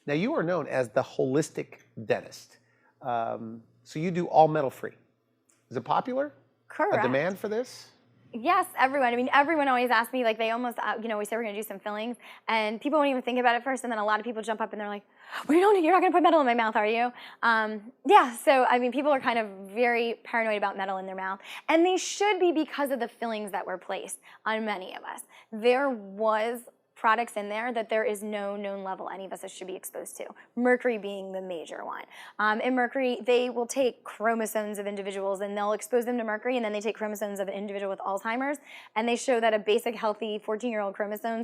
Now, you are known as the holistic dentist. So you do all metal-free. Is it popular? Correct. A demand for this? Yes, everyone. I mean, everyone always asks me, like, they almost, we say we're going to do some fillings, and people won't even think about it first, and then a lot of people jump up and they're like, well, you're not going to put metal in my mouth, are you? Yeah, so, I mean, people are kind of very paranoid about metal in their mouth, and they should be because of the fillings that were placed on many of us. There was products in there that there is no known level any of us should be exposed to, mercury being the major one. In mercury, they will take chromosomes of individuals and they'll expose them to mercury, and then they take chromosomes of an individual with Alzheimer's, and they show that a basic healthy 14-year-old chromosome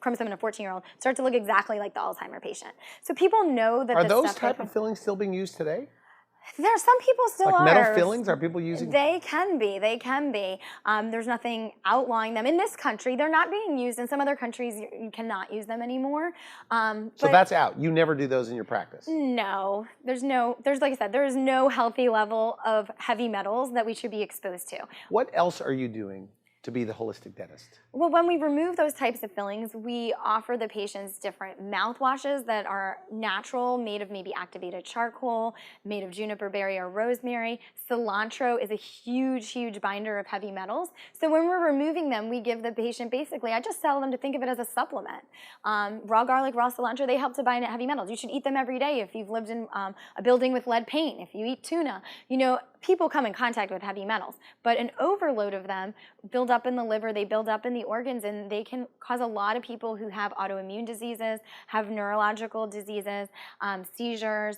chromosome in a 14-year-old starts to look exactly like the Alzheimer patient. So people know that Are those type of fillings still being used today? There are some people still like are. Metal fillings? Are people using? They can be. They can be. There's nothing outlawing them. In this country, they're not being used. In some other countries, you cannot use them anymore. So that's out. You never do those in your practice? No. There's like I said, there is no healthy level of heavy metals that we should be exposed to. What else are you doing to be the holistic dentist? Well, when we remove those types of fillings, we offer the patients different mouthwashes that are natural, made of maybe activated charcoal, made of juniper berry or rosemary. Cilantro is a huge, huge binder of heavy metals. So when we're removing them, we give the patient basically, I just tell them to think of it as a supplement. Raw garlic, raw cilantro, they help to bind heavy metals. You should eat them every day if you've lived in a building with lead paint, if you eat tuna. You know, people come in contact with heavy metals, but an overload of them build up in the liver, they build up in the organs, and they can cause a lot of people who have autoimmune diseases, have neurological diseases, seizures,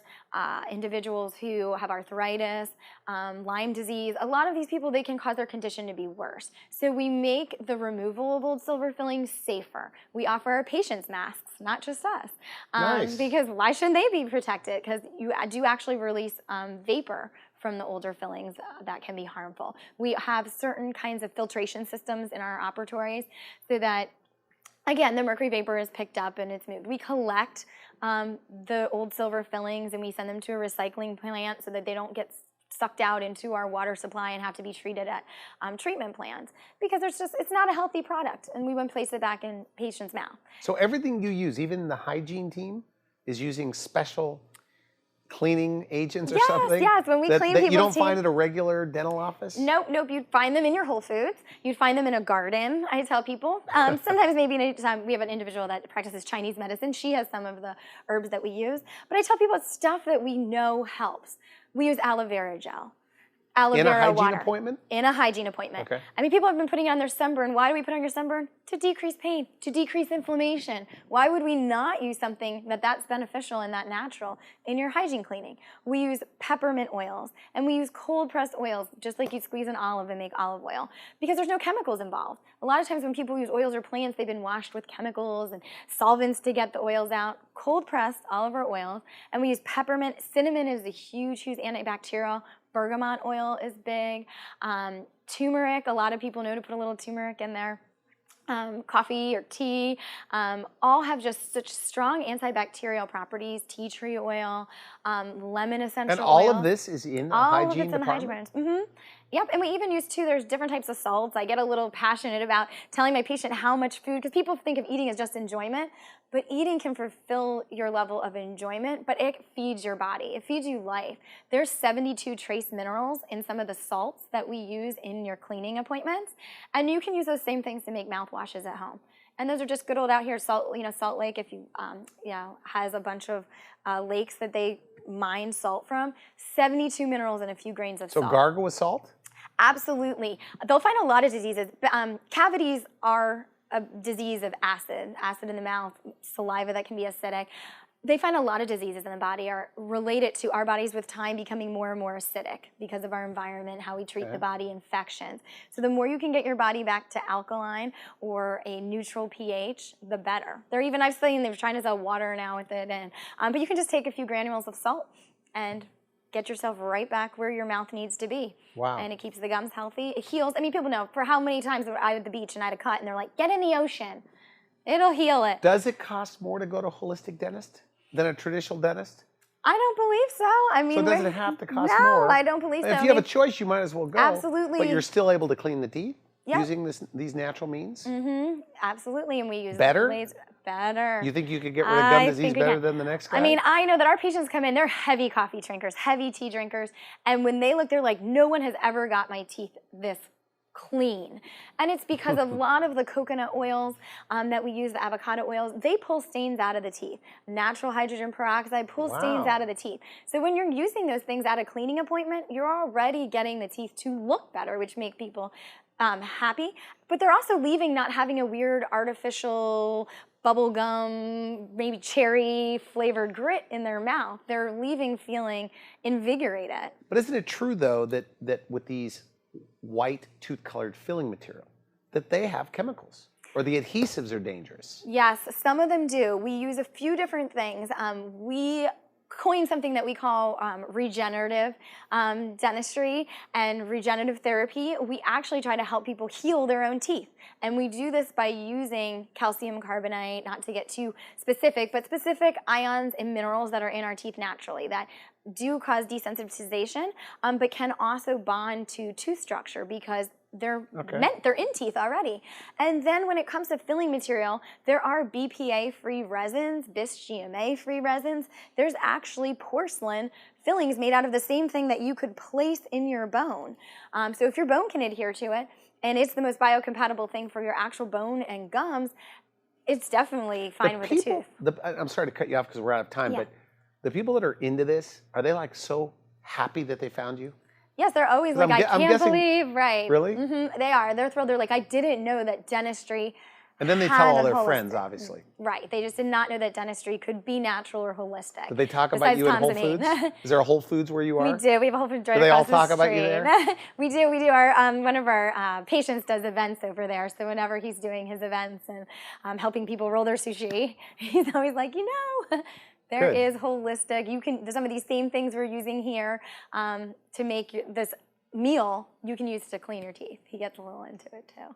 individuals who have arthritis, Lyme disease. A lot of these people, they can cause their condition to be worse. So we make the removal of old silver fillings safer. We offer our patients masks, not just us. Nice. Because why shouldn't they be protected? Because you do actually release vapor from the older fillings that can be harmful. We have certain kinds of filtration systems in our operatories so that, again, the mercury vapor is picked up and it's moved. We collect the old silver fillings and we send them to a recycling plant so that they don't get sucked out into our water supply and have to be treated at treatment plants, because it's not a healthy product, and we wouldn't place it back in patients' mouth. So everything you use, even the hygiene team, is using special cleaning agents or something? Yes, when we clean people's you don't teeth. find at a regular dental office? Nope, you'd find them in your Whole Foods. You'd find them in a garden, I tell people. Sometimes maybe we have an individual that practices Chinese medicine. She has some of the herbs that we use. But I tell people it's stuff that we know helps. We use aloe vera gel. Aloe in a vera hygiene water. appointment? In a hygiene appointment. Okay. I mean, people have been putting it on their sunburn. Why do we put it on your sunburn? To decrease pain, to decrease inflammation. Why would we not use something that's beneficial and that natural in your hygiene cleaning? We use peppermint oils, and we use cold pressed oils, just like you squeeze an olive and make olive oil, because there's no chemicals involved. A lot of times when people use oils or plants, they've been washed with chemicals and solvents to get the oils out. Cold pressed olive oils, and we use peppermint. Cinnamon is a huge, huge antibacterial. Bergamot oil is big. Turmeric, a lot of people know to put a little turmeric in there. Coffee or tea, all have just such strong antibacterial properties. Tea tree oil, lemon essential And all oil. of this is in a all hygiene of it's in the hygiene department? department. Mm-hmm. Yep, and we even use, too, there's different types of salts. I get a little passionate about telling my patient how much food, because people think of eating as just enjoyment, but eating can fulfill your level of enjoyment, but it feeds your body. It feeds you life. There's 72 trace minerals in some of the salts that we use in your cleaning appointments, and you can use those same things to make mouthwashes at home. And those are just good old out here. Salt Lake, if you, has a bunch of lakes that they mine salt from. 72 minerals and a few grains of salt. So gargle with salt? Absolutely. They'll find a lot of diseases. Cavities are a disease of acid in the mouth, saliva that can be acidic. They find a lot of diseases in the body are related to our bodies with time becoming more and more acidic because of our environment, how we treat the body, infections. So the more you can get your body back to alkaline or a neutral pH, the better. I've seen they're trying to sell water now with it, but you can just take a few granules of salt and get yourself right back where your mouth needs to be. Wow. And it keeps the gums healthy. It heals. I mean, people know, for how many times I was at the beach and I had a cut and they're like, get in the ocean. It'll heal it. Does it cost more to go to a holistic dentist than a traditional dentist? I don't believe so. I mean, so does it have to cost no, more? No, I don't believe so. If you have a choice, you might as well go. Absolutely. But you're still able to clean the teeth yep. using these natural means? Mm-hmm. Absolutely. And we use better? better. You think you could get rid of gum disease better than the next guy? I mean, I know that our patients come in, they're heavy coffee drinkers, heavy tea drinkers, and when they look, they're like, no one has ever got my teeth this clean. And it's because a lot of the coconut oils that we use, the avocado oils, they pull stains out of the teeth. Natural hydrogen peroxide pulls stains out of the teeth. So when you're using those things at a cleaning appointment, you're already getting the teeth to look better, which make people happy. But they're also leaving not having a weird artificial bubble gum, maybe cherry flavored grit in their mouth. They're leaving feeling invigorated. But isn't it true though that with these white tooth-colored filling material, that they have chemicals, or the adhesives are dangerous? Yes, some of them do. We use a few different things. We coined something that we call regenerative dentistry and regenerative therapy. We actually try to help people heal their own teeth. And we do this by using calcium carbonate, not to get too specific, but specific ions and minerals that are in our teeth naturally that do cause desensitization, but can also bond to tooth structure because they're in teeth already. And then when it comes to filling material, there are BPA-free resins, bis-GMA-free resins. There's actually porcelain fillings made out of the same thing that you could place in your bone. So if your bone can adhere to it, and it's the most biocompatible thing for your actual bone and gums, it's definitely fine with the tooth. I'm sorry to cut you off because we're out of time, but the people that are into this, are they like so happy that they found you? Yes, they're always like, I can't believe, right. Really? They are. They're thrilled. They're like, I didn't know that dentistry And then they tell all their friends, obviously. Right. They just did not know that dentistry could be natural or holistic. Did they talk about you at Whole Foods? Is there a Whole Foods where you are? We do. We have a Whole Foods right across the street. Do they all talk about you there? We do. We do. One of our patients does events over there. So whenever he's doing his events and helping people roll their sushi, he's always like, there is holistic. You can, some of these same things we're using here to make this meal, you can use to clean your teeth. He gets a little into it too.